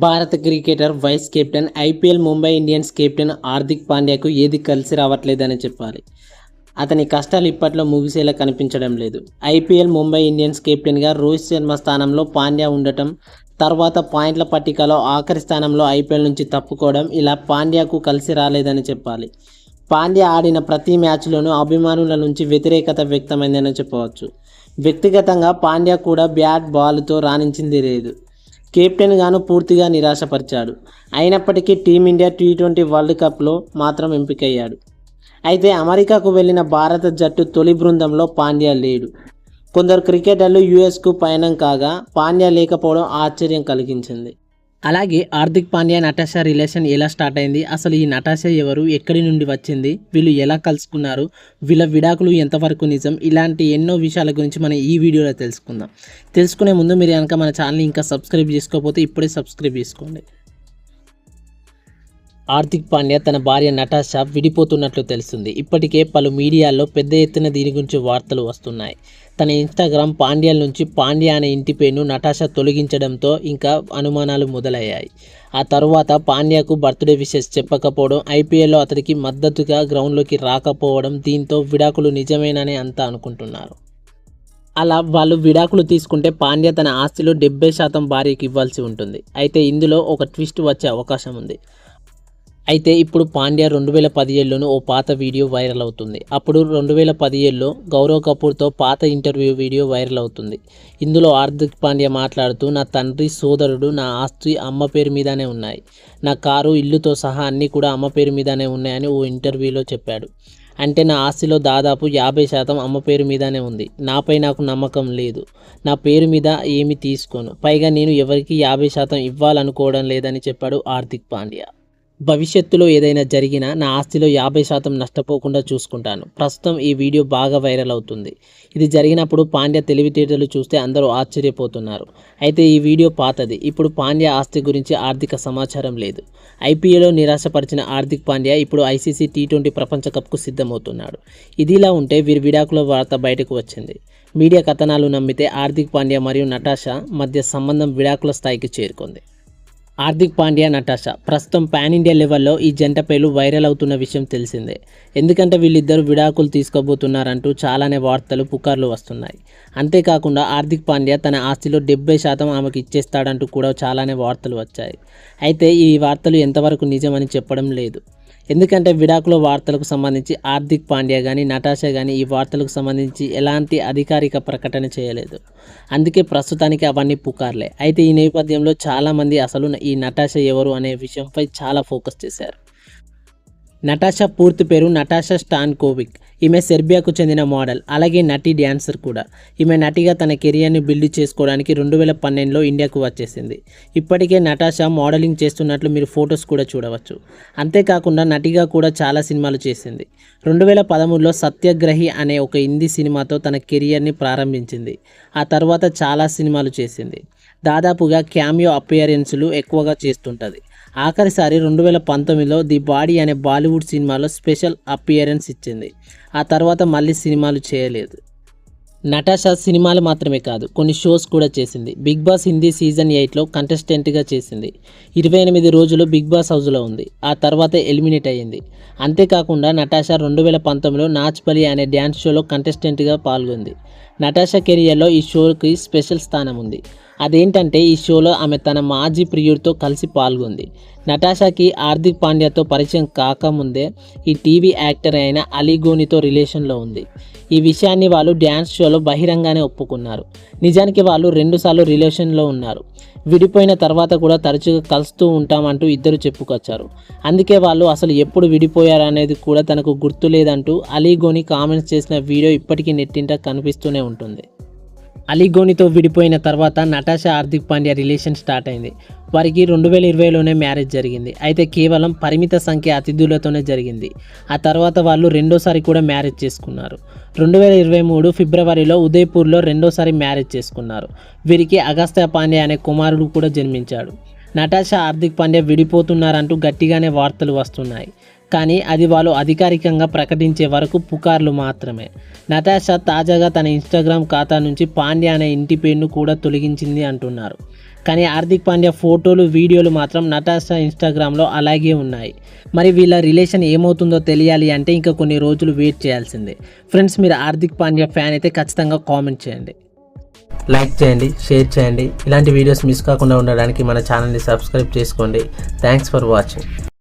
భారత cricketer vice captain IPL Mumbai Indians captain Hardik పాండ్యాకు ఏది కలిసి రావట్లేదని చెప్పాలి. అతని కష్టాలు ఇప్పట్లో ముగిసేలా కనిపించడం లేదు. ఐపీఎల్ ముంబై ఇండియన్స్ కెప్టెన్గా రోహిత్ శర్మ స్థానంలో పాండ్యా ఉండటం, తర్వాత పాయింట్ల పట్టికలో ఆఖరి స్థానంలో ఐపీఎల్ నుంచి తప్పుకోవడం ఇలా పాండ్యాకు కలిసి రాలేదని చెప్పాలి. పాండ్యా ఆడిన ప్రతి మ్యాచ్లోనూ అభిమానుల నుంచి వ్యతిరేకత వ్యక్తమైందని చెప్పవచ్చు. వ్యక్తిగతంగా పాండ్యా కూడా బ్యాట్ బాల్తో రాణించింది లేదు. కెప్టెన్గాను పూర్తిగా నిరాశపరిచాడు. అయినప్పటికీ టీమిండియా టీ20 వరల్డ్ కప్లో మాత్రం ఎంపికయ్యాడు. అయితే అమెరికాకు వెళ్లిన భారత జట్టు తొలి బృందంలో పాండ్యా లేడు. కొందరు క్రికెటర్లు యూఎస్కు పయనం కాగా పాండ్యా లేకపోవడం ఆశ్చర్యం కలిగించింది. అలాగే హార్దిక్ పాండ్యా నటాషా రిలేషన్ ఎలా స్టార్ట్ అయింది, అసలు ఈ నటాషా ఎవరు, ఎక్కడి నుండి వచ్చింది, వీళ్ళు ఎలా కలుసుకున్నారు, వీళ్ళ విడాకులు ఎంతవరకు నిజం, ఇలాంటి ఎన్నో విషయాల గురించి మనం ఈ వీడియోలో తెలుసుకుందాం. తెలుసుకునే ముందు మీరు కనుక మన ఛానల్ని ఇంకా సబ్స్క్రైబ్ చేసుకోకపోతే ఇప్పుడే సబ్స్క్రైబ్ చేసుకోండి. హార్దిక్ పాండ్యా తన భార్య నటాషా విడిపోతున్నట్లు తెలుస్తుంది. ఇప్పటికే పలు మీడియాల్లో పెద్ద ఎత్తున దీని గురించి వార్తలు వస్తున్నాయి. తన ఇన్స్టాగ్రామ్ పాండ్యాల నుంచి పాండ్యా అనే ఇంటి పేరును నటాషా తొలగించడంతో ఇంకా అనుమానాలు మొదలయ్యాయి. ఆ తరువాత పాండ్యాకు బర్త్డే విషెస్ చెప్పకపోవడం, ఐపీఎల్లో అతడికి మద్దతుగా గ్రౌండ్లోకి రాకపోవడం, దీంతో విడాకులు నిజమేనని అంతా అనుకుంటున్నారు. అలా వాళ్ళు విడాకులు తీసుకుంటే పాండ్యా తన ఆస్తిలో 70% భార్యకి ఇవ్వాల్సి ఉంటుంది. అయితే ఇందులో ఒక ట్విస్ట్ వచ్చే అవకాశం ఉంది. అయితే ఇప్పుడు పాండ్యా 2017లోనూ ఓ పాత వీడియో వైరల్ అవుతుంది. అప్పుడు 2017లో గౌరవ్ కపూర్తో పాత ఇంటర్వ్యూ వీడియో వైరల్ అవుతుంది. ఇందులో హార్దిక్ పాండ్యా మాట్లాడుతూ, నా తండ్రి, సోదరుడు, నా ఆస్తి అమ్మ పేరు మీదనే ఉన్నాయి, నా కారు, ఇల్లుతో సహా అన్నీ కూడా అమ్మ పేరు మీదనే ఉన్నాయని ఓ ఇంటర్వ్యూలో చెప్పాడు. అంటే నా ఆస్తిలో దాదాపు 50% అమ్మ పేరు మీదనే ఉంది. నాపై నాకు నమ్మకం లేదు. నా పేరు మీద ఏమి తీసుకోను. పైగా నేను ఎవరికి 50% ఇవ్వాలనుకోవడం లేదని చెప్పాడు హార్దిక్ పాండ్యా. భవిష్యత్తులో ఏదైనా జరిగినా నా ఆస్తిలో 50% నష్టపోకుండా చూసుకుంటాను. ప్రస్తుతం ఈ వీడియో బాగా వైరల్ అవుతుంది. ఇది జరిగినప్పుడు పాండ్యా తెలివితేటలు చూస్తే అందరూ ఆశ్చర్యపోతున్నారు. అయితే ఈ వీడియో పాతది. ఇప్పుడు పాండ్యా ఆస్తి గురించి ఆర్థిక సమాచారం లేదు. ఐపీఎల్లో నిరాశపరిచిన హార్దిక్ పాండ్యా ఇప్పుడు ఐసీసీ టీ20 ప్రపంచ కప్కు సిద్ధమవుతున్నాడు. ఇదిలా ఉంటే వీరి విడాకుల వార్త బయటకు వచ్చింది. మీడియా కథనాలు నమ్మితే హార్దిక్ పాండ్యా మరియు నటాషా మధ్య సంబంధం విడాకుల స్థాయికి చేరుకుంది. హార్దిక్ పాండ్యా, నటాషా ప్రస్తుతం పాన్ ఇండియా లెవెల్లో ఈ జంట పేర్లు వైరల్ అవుతున్న విషయం తెలిసిందే. ఎందుకంటే వీళ్ళిద్దరూ విడాకులు తీసుకోబోతున్నారంటూ చాలానే వార్తలు, పుకార్లు వస్తున్నాయి. అంతేకాకుండా హార్దిక్ పాండ్యా తన ఆస్తిలో 70% ఆమెకు ఇచ్చేస్తాడంటూ కూడా చాలానే వార్తలు వచ్చాయి. అయితే ఈ వార్తలు ఎంతవరకు నిజమని చెప్పడం లేదు. ఎందుకంటే విడాకుల వార్తలకు సంబంధించి హార్దిక్ పాండ్యా కానీ నటాషా కానీ ఈ వార్తలకు సంబంధించి ఎలాంటి అధికారిక ప్రకటన చేయలేదు. అందుకే ప్రస్తుతానికి అవన్నీ పుకార్లే. అయితే ఈ నేపథ్యంలో చాలామంది అసలు ఈ నటాషా ఎవరు అనే విషయంపై చాలా ఫోకస్ చేశారు. నటాషా పూర్తి పేరు నటాషా స్టాన్కోవిక్. ఈమె సెర్బియాకు చెందిన మోడల్, అలాగే నటి, డ్యాన్సర్ కూడా. ఈమె నటిగా తన కెరియర్ని బిల్డ్ చేసుకోవడానికి 2012లో ఇండియాకు వచ్చేసింది. ఇప్పటికే నటాషా మోడలింగ్ చేస్తున్నట్లు మీరు ఫొటోస్ కూడా చూడవచ్చు. అంతేకాకుండా నటిగా కూడా చాలా సినిమాలు చేసింది. 2013లో సత్యాగ్రహి అనే ఒక హిందీ సినిమాతో తన కెరియర్ని ప్రారంభించింది. ఆ తర్వాత చాలా సినిమాలు చేసింది. దాదాపుగా క్యామియో అపియరెన్స్లు ఎక్కువగా చేస్తుంటుంది. ఆఖరిసారి 2019లో ది బాడీ అనే బాలీవుడ్ సినిమాలో స్పెషల్ అపియరెన్స్ ఇచ్చింది. ఆ తర్వాత మళ్ళీ సినిమాలు చేయలేదు. నటాషా సినిమాలు మాత్రమే కాదు, కొన్ని షోస్ కూడా చేసింది. బిగ్ బాస్ హిందీ సీజన్ 8లో కంటెస్టెంట్గా చేసింది. 28 రోజులు బిగ్ బాస్ హౌస్లో ఉంది. ఆ తర్వాత ఎలిమినేట్ అయ్యింది. అంతేకాకుండా నటాషా 2019లో నాచ్ బలి అనే డ్యాన్స్ షోలో కంటెస్టెంట్గా పాల్గొంది. నటాషా కెరియర్లో ఈ షోకి స్పెషల్ స్థానం ఉంది. అదేంటంటే ఈ షోలో ఆమె తన మాజీ ప్రియుడితో కలిసి పాల్గొంది. నటాషాకి హార్దిక్ పాండ్యాతో పరిచయం కాకముందే ఈ టీవీ యాక్టర్ అయిన అలీ గోనితో రిలేషన్లో ఉంది. ఈ విషయాన్ని వాళ్ళు డ్యాన్స్ షోలో బహిరంగానే ఒప్పుకున్నారు. నిజానికి వాళ్ళు 2 సార్లు రిలేషన్లో ఉన్నారు. విడిపోయిన తర్వాత కూడా తరచుగా కలుస్తూ ఉంటామంటూ ఇద్దరు చెప్పుకొచ్చారు. అందుకే వాళ్ళు అసలు ఎప్పుడు విడిపోయారు అనేది కూడా తనకు గుర్తు లేదంటూ అలీ గోని కామెంట్స్ చేసిన వీడియో ఇప్పటికీ నెట్టింట కనిపిస్తూనే ఉంటుంది. అలీ గోనితో విడిపోయిన తర్వాత Natasha, Hardik Pandya relation start అయింది. వారికి 2020లోనే మ్యారేజ్ జరిగింది. అయితే కేవలం పరిమిత సంఖ్య అతిథులతోనే జరిగింది. ఆ తర్వాత వాళ్ళు రెండోసారి కూడా మ్యారేజ్ చేసుకున్నారు. 2023 ఫిబ్రవరిలో ఉదయ్పూర్లో రెండోసారి మ్యారేజ్ చేసుకున్నారు. వీరికి అగస్త్య పాండ్యా అనే కుమారుడు కూడా జన్మించాడు. నటాషా, హార్దిక్ పాండ్యా విడిపోతున్నారంటూ గట్టిగానే వార్తలు వస్తున్నాయి. కానీ అది వాళ్ళు అధికారికంగా ప్రకటించే వరకు పుకార్లు మాత్రమే. నటాషా తాజాగా తన ఇన్స్టాగ్రామ్ ఖాతా నుంచి పాండ్యా అనే ఇంటి పేరును కూడా తొలగించింది అంటున్నారు. కానీ హార్దిక్ పాండ్యా ఫోటోలు వీడియోలు మాత్రం నటాషా ఇన్స్టాగ్రామ్లో అలాగే ఉన్నాయి. మరి వీళ్ళ రిలేషన్ ఏమవుతుందో తెలియాలి అంటే ఇంకా కొన్ని రోజులు వెయిట్ చేయాల్సిందే. ఫ్రెండ్స్, మీరు హార్దిక్ పాండ్యా ఫ్యాన్ అయితే ఖచ్చితంగా కామెంట్ చేయండి, లైక్ చేయండి, షేర్ చేయండి. ఇలాంటి వీడియోస్ మిస్ కాకుండా ఉండడానికి మన ఛానల్ని సబ్స్క్రైబ్ చేసుకోండి. Thanks for watching.